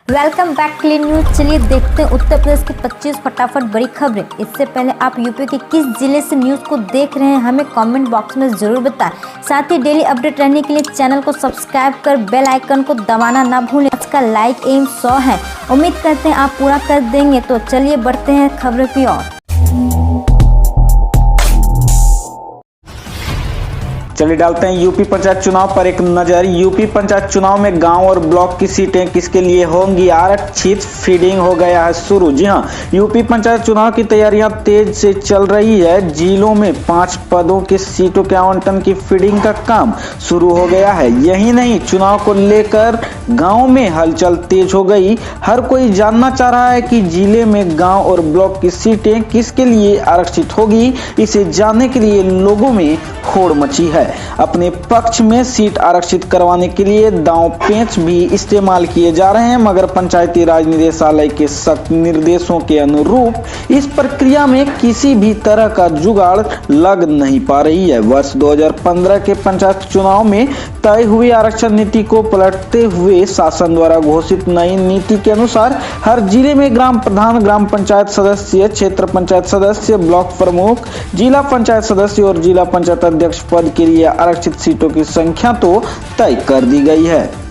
Welcome back clean news. चलिए देखते हैं उत्तर प्रदेश की 25 फटाफट बड़ी खबरें। इससे पहले आप यूपी के किस जिले से न्यूज को देख रहे हैं हमें कमेंट बॉक्स में जरूर बताएं। साथ ही डेली अपडेट रहने के लिए चैनल को सब्सक्राइब कर बेल आइकन को दबाना ना भूलें। आज का लाइक एम 100 है, उम्मीद करते हैं आप पूरा कर देंगे। तो चलिए बढ़ते हैं खबरों की ओर। चलिए डालते हैं यूपी पंचायत चुनाव पर एक नजर। यूपी पंचायत चुनाव में गांव और ब्लॉक की सीटें किसके लिए होंगी आरक्षित, फीडिंग हो गया है शुरू। जी हां, यूपी पंचायत चुनाव की तैयारियां तेज से चल रही है। जिलों में 5 पदों की सीटों के आवंटन की फीडिंग का काम शुरू हो गया है। यही नहीं, चुनाव को लेकर गांव में हलचल तेज हो गई। हर कोई जानना चाह रहा है कि जिले में गांव और ब्लॉक की सीटें किसके लिए आरक्षित होगी। इसे जानने के लिए लोगों में होड़ मची है। अपने पक्ष में सीट आरक्षित करवाने के लिए दांव पेंच भी इस्तेमाल किए जा रहे हैं, मगर पंचायती राज निदेशालय के सख्त निर्देशों के अनुरूप इस प्रक्रिया में किसी भी तरह का जुगाड़ लग नहीं पा रही है। वर्ष 2015 के पंचायत चुनाव में तय हुई आरक्षण नीति को पलटते हुए शासन द्वारा घोषित नई नीति के अनुसार हर जिले में ग्राम प्रधान, ग्राम पंचायत सदस्य, क्षेत्र पंचायत सदस्य, ब्लॉक प्रमुख, जिला पंचायत सदस्य और जिला पंचायत अध्यक्ष पद के लिए आरक्षित सीटों की संख्या तो तय कर दी गई है।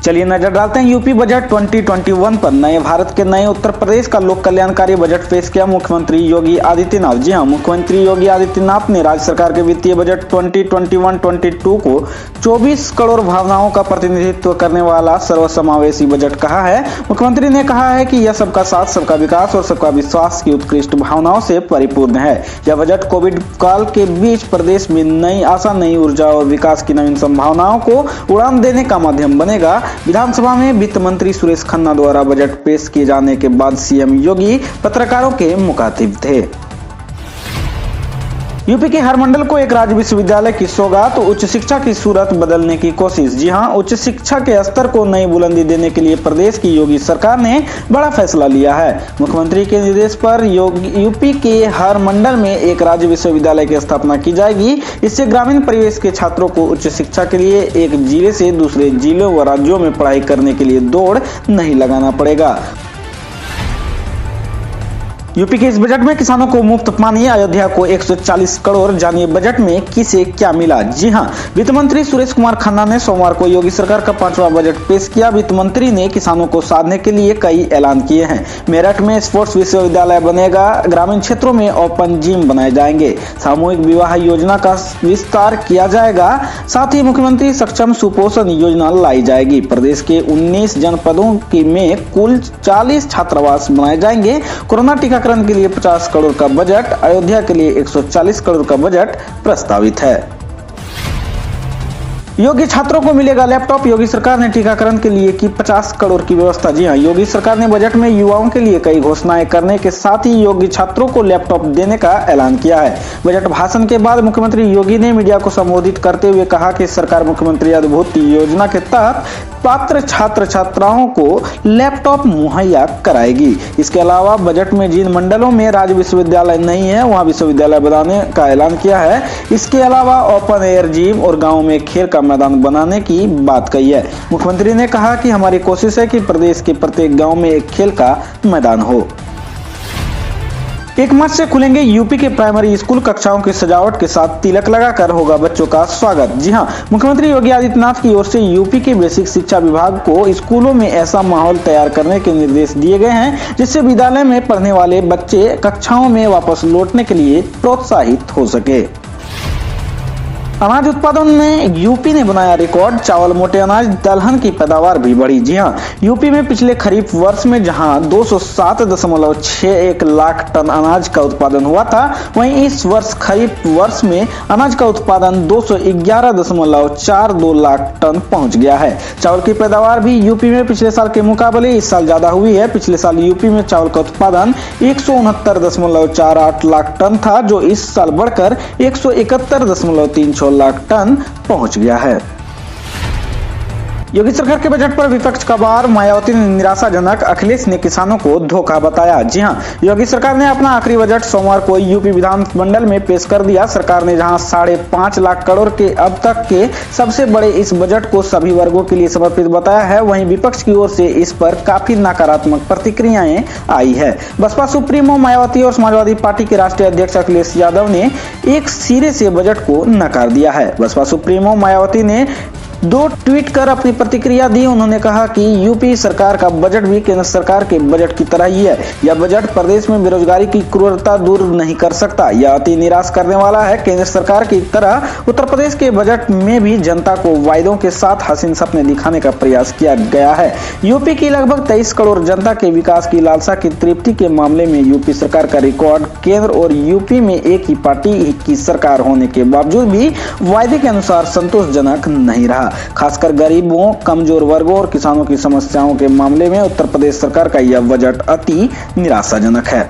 चलिए नजर डालते हैं यूपी बजट 2021 पर। नए भारत के नए उत्तर प्रदेश का लोक कल्याणकारी बजट पेश किया मुख्यमंत्री योगी आदित्यनाथ। जी हां, मुख्यमंत्री योगी आदित्यनाथ ने राज्य सरकार के वित्तीय बजट 2021-22 को 24 करोड़ भावनाओं का प्रतिनिधित्व करने वाला सर्वसमावेशी बजट कहा है। मुख्यमंत्री ने कहा है कि यह सबका साथ, सबका विकास और सबका विश्वास की उत्कृष्ट भावनाओं से परिपूर्ण है। यह बजट कोविड काल के बीच प्रदेश में नई आशा, नई ऊर्जा और विकास की नवीन संभावनाओं को उड़ान देने का माध्यम बनेगा। विधानसभा में वित्त मंत्री सुरेश खन्ना द्वारा बजट पेश किए जाने के बाद सीएम योगी पत्रकारों के मुखातिब थे। यूपी के हर मंडल को एक राज्य विश्वविद्यालय की सौगात, उच्च शिक्षा की सूरत बदलने की कोशिश। जी हां, उच्च शिक्षा के स्तर को नई बुलंदी देने के लिए प्रदेश की योगी सरकार ने बड़ा फैसला लिया है। मुख्यमंत्री के निर्देश पर यूपी के हर मंडल में एक राज्य विश्वविद्यालय की स्थापना की जाएगी। इससे ग्रामीण परिवेश के छात्रों को उच्च शिक्षा के लिए एक जिले से दूसरे जिलों व राज्यों में पढ़ाई करने के लिए दौड़ नहीं लगाना पड़ेगा। यूपी के इस बजट में किसानों को मुफ्त पानी, अयोध्या को 140 करोड़। जानिए बजट में किसे क्या मिला। जी हां, वित्त मंत्री सुरेश कुमार खन्ना ने सोमवार को योगी सरकार का 5वां बजट पेश किया। वित्त मंत्री ने किसानों को साधने के लिए कई ऐलान किए हैं। मेरठ में स्पोर्ट्स विश्वविद्यालय बनेगा, ग्रामीण क्षेत्रों में ओपन जिम बनाए जाएंगे, सामूहिक विवाह योजना का विस्तार किया जाएगा। साथ ही मुख्यमंत्री सक्षम सुपोषण योजना लाई जाएगी। प्रदेश के 19 जनपदों में कुल 40 छात्रावास बनाए जाएंगे। कोरोना टीकाकरण के लिए 50 करोड़ का बजट, अयोध्या के लिए 140 करोड़ का बजट प्रस्तावित है। योगी छात्रों को मिलेगा लैपटॉप। योगी सरकार ने टीकाकरण के लिए की 50 करोड़ की व्यवस्था। जी हां, योगी सरकार ने बजट में युवाओं के लिए कई घोषणाएं करने के साथ ही योगी छात्रों को लैपटॉप देने का ऐलान किया है। बजट भाषण के बाद मुख्यमंत्री योगी ने मीडिया को संबोधित करते हुए कहा कि सरकार मुख्यमंत्री अद्भुत योजना के तहत पात्र छात्र छात्राओं को लैपटॉप मुहैया कराएगी। इसके अलावा बजट में जिन मंडलों में राज्य विश्वविद्यालय नहीं है वहां विश्वविद्यालय बनाने का ऐलान किया है। इसके अलावा ओपन एयर जिम और गांव में खेल का मैदान बनाने की बात कही है। मुख्यमंत्री ने कहा कि हमारी कोशिश है कि प्रदेश के प्रत्येक गांव में एक खेल का मैदान हो। 1 मार्च से खुलेंगे यूपी के प्राइमरी स्कूल। कक्षाओं की सजावट के साथ तिलक लगाकर होगा बच्चों का स्वागत। जी हां, मुख्यमंत्री योगी आदित्यनाथ की ओर से यूपी के बेसिक शिक्षा विभाग को स्कूलों में ऐसा माहौल तैयार करने के निर्देश दिए गए हैं जिससे विद्यालय में पढ़ने वाले बच्चे कक्षाओं में वापस लौटने के लिए प्रोत्साहित हो सके। अनाज उत्पादन में यूपी ने बनाया रिकॉर्ड। चावल, मोटे अनाज, दलहन की पैदावार भी बढ़ी। जी हां, यूपी में पिछले खरीफ वर्ष में जहां 207.61 लाख टन अनाज का उत्पादन हुआ था, वहीं इस वर्ष खरीफ वर्ष में अनाज का उत्पादन 211.42 लाख टन पहुंच गया है। चावल की पैदावार भी यूपी में पिछले साल के मुकाबले इस साल ज्यादा हुई है। पिछले साल यूपी में चावल का उत्पादन 169.48 लाख टन था, जो इस साल बढ़कर 171.36 लाख टन पहुंच गया है। योगी सरकार के बजट पर विपक्ष का वार, मायावती ने निराशाजनक, अखिलेश ने किसानों को धोखा बताया। जी हां, योगी सरकार ने अपना आखिरी बजट सोमवार को यूपी विधानमंडल में पेश कर दिया। सरकार ने जहां 5.5 लाख करोड़ के अब तक के सबसे बड़े इस बजट को सभी वर्गों के लिए समर्पित बताया है, वहीं विपक्ष की ओर से इस पर काफी नकारात्मक प्रतिक्रियाएं आई है। बसपा सुप्रीमो मायावती और समाजवादी पार्टी के राष्ट्रीय अध्यक्ष अखिलेश यादव ने एक सिरे से बजट को नकार दिया है। बसपा सुप्रीमो मायावती ने 2 ट्वीट कर अपनी प्रतिक्रिया दी। उन्होंने कहा कि यूपी सरकार का बजट भी केंद्र सरकार के बजट की तरह ही है। यह बजट प्रदेश में बेरोजगारी की क्रूरता दूर नहीं कर सकता। यह अति निराश करने वाला है। केंद्र सरकार की तरह उत्तर प्रदेश के बजट में भी जनता को वायदों के साथ हसीन सपने दिखाने का प्रयास किया गया है। यूपी की लगभग 23 करोड़ जनता के विकास की लालसा की तृप्ति के मामले में यूपी सरकार का रिकॉर्ड केंद्र और यूपी में एक ही पार्टी की सरकार होने के बावजूद भी वायदे के अनुसार संतोषजनक नहीं रहा। खासकर गरीबों, कमजोर वर्गों और किसानों की समस्याओं के मामले में उत्तर प्रदेश सरकार का यह बजट अति निराशाजनक है।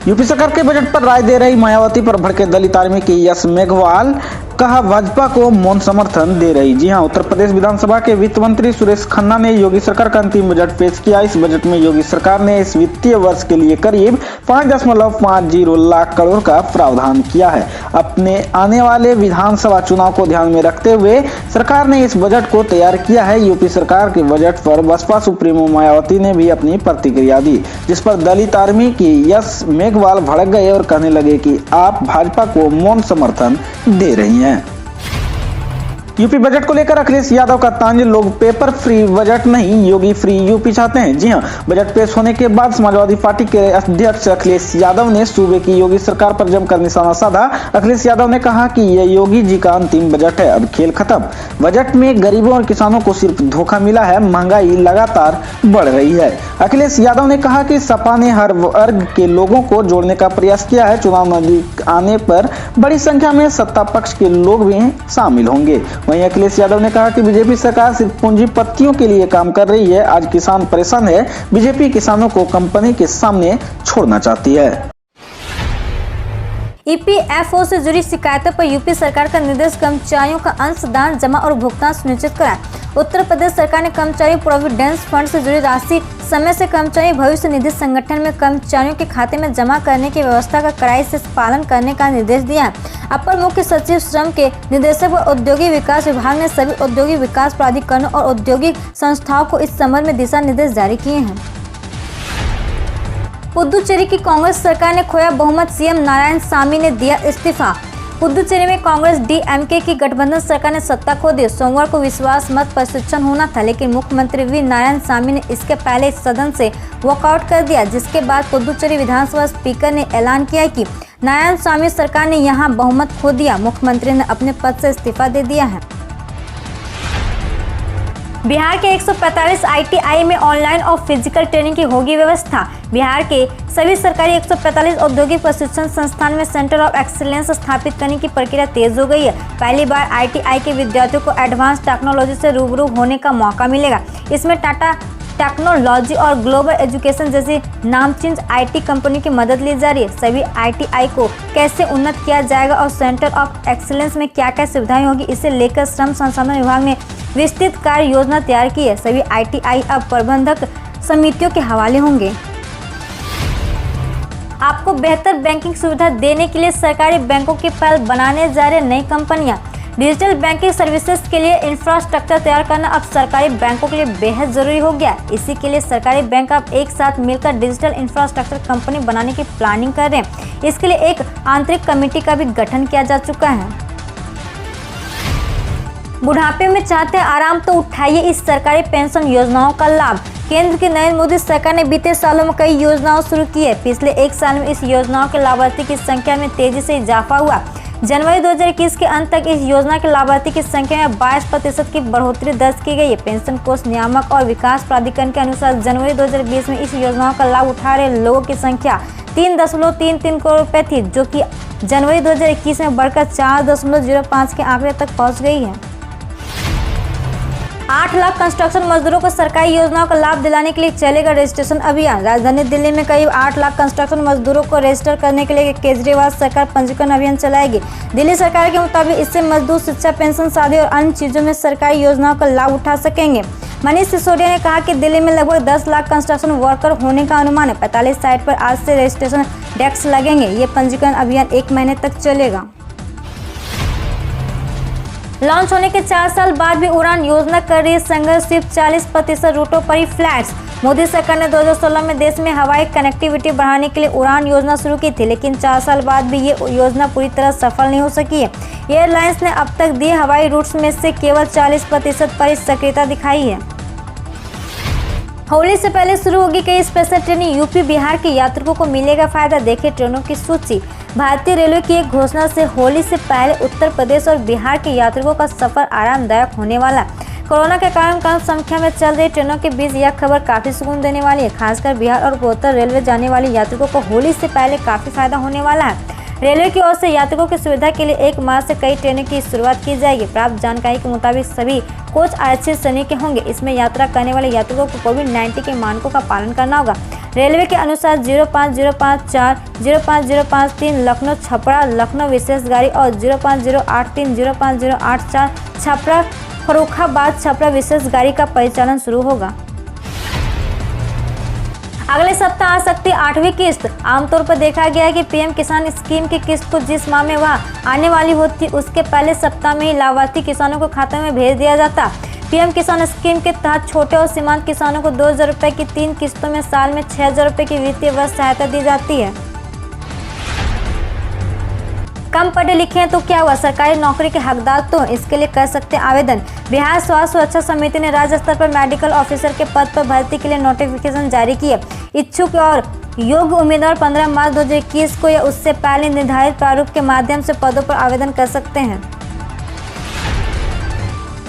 यूपी सरकार के बजट पर राय दे रही मायावती पर भड़के दलित आर्मी की यश मेघवाल, कहा भाजपा को मौन समर्थन दे रही। जी हां, उत्तर प्रदेश विधानसभा के वित्त मंत्री सुरेश खन्ना ने योगी सरकार का अंतिम बजट पेश किया। इस बजट में योगी सरकार ने इस वित्तीय वर्ष के लिए करीब 5.50 लाख करोड़ का प्रावधान किया है। अपने आने वाले विधानसभा चुनाव को ध्यान में रखते हुए सरकार ने इस बजट को तैयार किया है। यूपी सरकार के बजट पर बसपा सुप्रीमो मायावती ने भी अपनी प्रतिक्रिया दी, जिस पर दलित आर्मी की यश मेघवाल भड़क गए और कहने लगे कि आप भाजपा को मौन समर्थन दे रही हैं। यूपी बजट को लेकर अखिलेश यादव का तंज, लोग पेपर फ्री बजट नहीं योगी फ्री यूपी चाहते हैं। जी हां, बजट पेश होने के बाद समाजवादी पार्टी के अध्यक्ष अखिलेश यादव ने सूबे की योगी सरकार पर जमकर निशाना साधा। अखिलेश यादव ने कहा कि यह योगी जी का अंतिम बजट है, अब खेल खत्म। बजट में गरीबों और किसानों को सिर्फ धोखा मिला है, महंगाई लगातार बढ़ रही है। अखिलेश यादव ने कहा कि सपा ने हर वर्ग के लोगों को जोड़ने का प्रयास किया है। चुनाव नजदीक आने पर बड़ी संख्या में सत्ता पक्ष के लोग भी शामिल होंगे। वहीं अखिलेश यादव ने कहा कि बीजेपी सरकार सिर्फ पूंजीपतियों के लिए काम कर रही है। आज किसान परेशान है, बीजेपी किसानों को कंपनी के सामने छोड़ना चाहती है। ईपीएफओ से जुड़ी शिकायतों पर यूपी सरकार का निर्देश, कर्मचारियों का अंशदान जमा और भुगतान सुनिश्चित कराएं। उत्तर प्रदेश सरकार ने कर्मचारी प्रोविडेंस फंड से जुड़ी राशि समय से कर्मचारी भविष्य निधि संगठन में कर्मचारियों के खाते में जमा करने की व्यवस्था का कड़ाई से पालन करने का निर्देश दिया है। अपर मुख्य सचिव श्रम के निर्देशक व औद्योगिक विकास विभाग ने सभी औद्योगिक विकास प्राधिकरणों और औद्योगिक संस्थाओं को इस संबंध में दिशा निर्देश जारी किए हैं। पुदुचेरी की कांग्रेस सरकार ने खोया बहुमत, सीएम नारायणसामी ने दिया इस्तीफा। पुदुचेरी में कांग्रेस डीएमके की गठबंधन सरकार ने सत्ता खो दी। सोमवार को विश्वास मत प्रशिक्षण होना था, लेकिन मुख्यमंत्री वी नारायणसामी ने इसके पहले सदन से वॉकआउट कर दिया, जिसके बाद पुदुचेरी विधानसभा स्पीकर ने ऐलान किया कि नारायणसामी सरकार ने यहां बहुमत खो दिया। मुख्यमंत्री ने अपने पद से इस्तीफा दे दिया है। बिहार के 145 आईटीआई में ऑनलाइन और फिजिकल ट्रेनिंग की होगी व्यवस्था। बिहार के सभी सरकारी 145 औद्योगिक प्रशिक्षण संस्थान में सेंटर ऑफ एक्सीलेंस स्थापित करने की प्रक्रिया तेज हो गई है। पहली बार आईटीआई के विद्यार्थियों को एडवांस टेक्नोलॉजी से रूबरू होने का मौका मिलेगा। इसमें टाटा टेक्नोलॉजी और ग्लोबल एजुकेशन जैसी नामचीन आईटी कंपनी की मदद ली जा रही है। सभी आईटीआई को कैसे उन्नत किया जाएगा और सेंटर ऑफ एक्सीलेंस में क्या क्या सुविधाएं होगी, इसे लेकर श्रम संसाधन विभाग ने विस्तृत कार्य योजना तैयार की है। सभी आईटीआई अब प्रबंधक समितियों के हवाले होंगे। आपको बेहतर बैंकिंग सुविधा देने के लिए सरकारी बैंकों की पहल बनाने जा रही नई कंपनियां। डिजिटल बैंकिंग सर्विसेज के लिए इंफ्रास्ट्रक्चर तैयार करना अब सरकारी बैंकों के लिए बेहद जरूरी हो गया। इसी के लिए सरकारी बैंक अब एक साथ मिलकर डिजिटल इंफ्रास्ट्रक्चर कंपनी बनाने की प्लानिंग कर रहे हैं। इसके लिए एक आंतरिक कमेटी का भी गठन किया जा चुका है। बुढ़ापे में चाहते हैं आराम, तो उठाइए इस सरकारी पेंशन योजनाओं का लाभ। केंद्र की नरेंद्र मोदी सरकार ने बीते सालों में कई योजनाओं शुरू की है। पिछले एक साल में इस योजनाओं के लाभार्थी की संख्या में तेजी से इजाफा हुआ। जनवरी 2021 के अंत तक इस योजना के लाभार्थी की संख्या में 22% की बढ़ोतरी दर्ज की गई है। पेंशन कोष नियामक और विकास प्राधिकरण के अनुसार जनवरी 2020 में इस योजनाओं का लाभ उठा रहे लोगों की संख्या 3.33 करोड़ रुपए थी, जो कि जनवरी 2021 में बढ़कर 4.05 के आंकड़े तक पहुंच गई है। 8 लाख कंस्ट्रक्शन मजदूरों को सरकारी योजनाओं का लाभ दिलाने के लिए चलेगा रजिस्ट्रेशन अभियान। राजधानी दिल्ली में करीब 8 लाख कंस्ट्रक्शन मजदूरों को रजिस्टर करने के लिए केजरीवाल सरकार पंजीकरण अभियान चलाएगी। दिल्ली सरकार के मुताबिक इससे मजदूर शिक्षा, पेंशन, शादी और अन्य चीजों में सरकारी योजनाओं का लाभ उठा सकेंगे। मनीष सिसोदिया ने कहा कि दिल्ली में लगभग 10 लाख कंस्ट्रक्शन वर्कर होने का अनुमान है। 45 साइट पर आज से रजिस्ट्रेशन डेस्क लगेंगे। ये पंजीकरण अभियान 1 महीने तक चलेगा। लॉन्च होने के 4 साल बाद भी उड़ान योजना कर रही है संघर्ष। सिर्फ 40% रूटों पर ही फ्लाइट्स। मोदी सरकार ने 2016 में देश में हवाई कनेक्टिविटी बढ़ाने के लिए उड़ान योजना शुरू की थी, लेकिन 4 साल बाद भी ये योजना पूरी तरह सफल नहीं हो सकी है। एयरलाइंस ने अब तक दिए हवाई रूट्स में से केवल 40% पर ही सक्रियता दिखाई है। होली से पहले शुरू होगी कई स्पेशल ट्रेनें। यूपी बिहार के यात्रियों को मिलेगा फायदा। देखें ट्रेनों की सूची। भारतीय रेलवे की एक घोषणा से होली से पहले उत्तर प्रदेश और बिहार के यात्रियों का सफर आरामदायक होने वाला। कोरोना के कारण कम संख्या में चल रही ट्रेनों के बीच यह खबर काफी सुकून देने वाली है। खासकर बिहार और पूर्वोत्तर रेलवे जाने वाले यात्रियों को होली से पहले काफी फायदा होने वाला है। रेलवे की ओर से यात्रियों की सुविधा के लिए 1 मार्च से कई ट्रेनों की शुरुआत की जाएगी। प्राप्त जानकारी के मुताबिक सभी कोच आरक्षित श्रेणी के होंगे। इसमें यात्रा करने वाले यात्रियों को कोविड-19 के मानकों का पालन करना होगा। रेलवे के अनुसार 05054, 05053 लखनऊ छपरा लखनऊ विशेष गाड़ी और 05083, 05084 छपरा फर्रुखाबाद छपरा विशेष गाड़ी का परिचालन शुरू होगा। अगले सप्ताह आ सकती 8वीं किस्त। आमतौर पर देखा गया है कि पीएम किसान स्कीम की किस्त को जिस माह में वह आने वाली होती उसके पहले सप्ताह में ही लाभार्थी किसानों को खाते में भेज दिया जाता। पीएम किसान स्कीम के तहत छोटे और सीमांत किसानों को 2000 रुपये की 3 किस्तों में साल में 6000 रुपये की वित्तीय वर्ष सहायता दी जाती है। कम पढ़े लिखे हैं तो क्या हुआ, सरकारी नौकरी के हकदार तो इसके लिए कर सकते हैं आवेदन। बिहार स्वास्थ्य सुरक्षा समिति ने राज्य स्तर पर मेडिकल ऑफिसर के पद पर भर्ती के लिए नोटिफिकेशन जारी किए। इच्छुक और योग्य उम्मीदवार 15 मार्च 2021 को या उससे पहले निर्धारित प्रारूप के माध्यम से पदों पर आवेदन कर सकते हैं।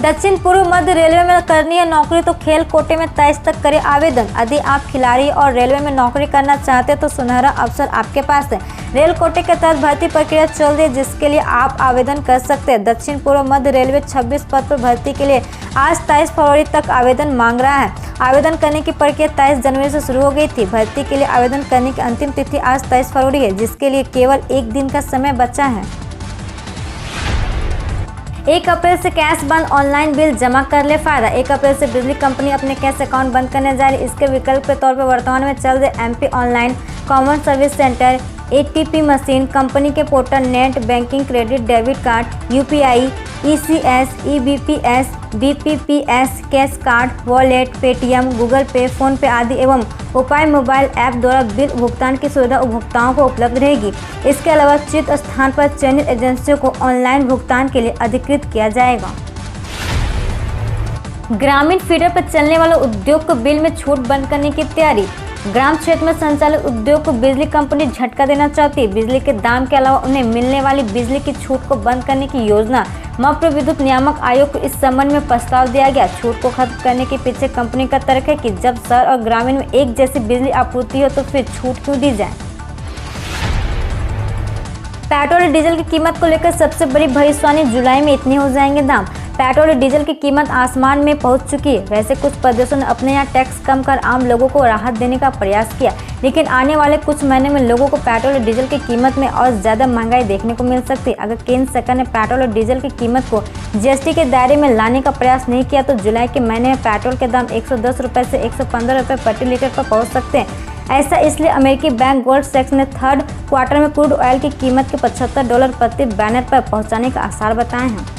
दक्षिण पूर्व मध्य रेलवे में करनी है नौकरी तो खेल कोटे में 23 तक करें आवेदन। यदि आप खिलाड़ी और रेलवे में नौकरी करना चाहते हैं तो सुनहरा अवसर आपके पास है। रेल कोटे के तहत भर्ती प्रक्रिया चल रही है जिसके लिए आप आवेदन कर सकते हैं। दक्षिण पूर्व मध्य रेलवे 26 पद पर भर्ती के लिए आज 23 फरवरी तक आवेदन मांग रहा है। आवेदन करने की प्रक्रिया 23 जनवरी से शुरू हो गई थी। भर्ती के लिए आवेदन करने की अंतिम तिथि आज 23 फरवरी है, जिसके लिए केवल 1 दिन का समय बचा है। 1 अप्रैल से कैश बंद, ऑनलाइन बिल जमा कर ले फायदा। 1 अप्रैल से बिजली कंपनी अपने कैश अकाउंट बंद करने जा रही। इसके विकल्प के तौर पर वर्तमान में चल रहे MP online common service centre, ATP machine, company के portal, net banking, credit debit card, UPI, ECS, EBPS, BPPS, cash card, wallet, Paytm, Google Pay, PhonePe आदि एवं उपाय मोबाइल ऐप द्वारा बिल भुगतान की सुविधा उपभोक्ताओं को उपलब्ध रहेगी। इसके अलावा चित स्थान पर चयनित एजेंसियों को ऑनलाइन भुगतान के लिए अधिकृत किया जाएगा। ग्रामीण फीडर पर चलने वाले उद्योग को बिल में छूट बंद करने की तैयारी। ग्राम क्षेत्र में संचालित उद्योग को बिजली कंपनी झटका देना चाहती है। बिजली के दाम के अलावा उन्हें मिलने वाली बिजली की छूट को बंद करने की योजना मप्र विद्युत नियामक आयोग को इस संबंध में प्रस्ताव दिया गया। छूट को खत्म करने के पीछे कंपनी का तर्क है कि जब शहर और ग्रामीण में एक जैसी बिजली आपूर्ति हो तो फिर छूट क्यों दी जाए। पेट्रोल और डीजल की कीमत को लेकर सबसे बड़ी भविष्यवाणी, जुलाई में इतने हो जाएंगे दाम। पेट्रोल और डीजल की कीमत आसमान में पहुंच चुकी है। वैसे कुछ प्रदेशों ने अपने यहाँ टैक्स कम कर आम लोगों को राहत देने का प्रयास किया, लेकिन आने वाले कुछ महीने में लोगों को पेट्रोल और डीजल की कीमत में और ज़्यादा महंगाई देखने को मिल सकती है। अगर केंद्र सरकार ने पेट्रोल और डीजल की कीमत को जीएसटी के दायरे में लाने का प्रयास नहीं किया तो जुलाई के महीने में पेट्रोल के दाम 110 रुपये से 115 रुपये प्रति लीटर पर पहुँच सकते हैं। ऐसा इसलिए अमेरिकी बैंक गोल्ड सैक्स ने 3rd क्वार्टर में क्रूड ऑयल की कीमत के $75 प्रति बैरल पर पहुंचाने का आसार बताए हैं।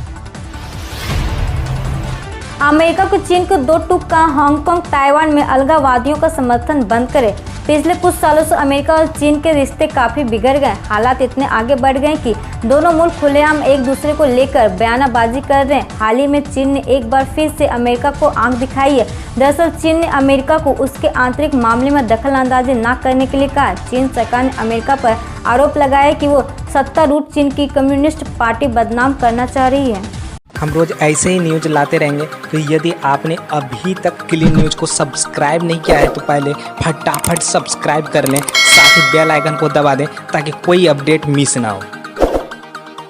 अमेरिका को चीन को 2 टूक का, हांगकांग ताइवान में अलगाववादियों का समर्थन बंद करे। पिछले कुछ सालों से अमेरिका और चीन के रिश्ते काफी बिगड़ गए। हालात इतने आगे बढ़ गए कि दोनों मुल्क खुलेआम एक दूसरे को लेकर बयानबाजी कर रहे हैं। हाल ही में चीन ने एक बार फिर से अमेरिका को आंख दिखाई है। दरअसल चीन ने अमेरिका को उसके आंतरिक मामले में दखल अंदाजी न करने के लिए कहा। चीन सरकार ने अमेरिका पर आरोप लगाया कि वो सत्तारूढ़ चीन की कम्युनिस्ट पार्टी बदनाम करना चाह रही है। हम रोज ऐसे ही न्यूज लाते रहेंगे, तो यदि आपने अभी तक क्लीन न्यूज को सब्सक्राइब नहीं किया है तो पहले फटाफट सब्सक्राइब कर लें, साथ ही बेल आइकन को दबा दें ताकि कोई अपडेट मिस ना हो।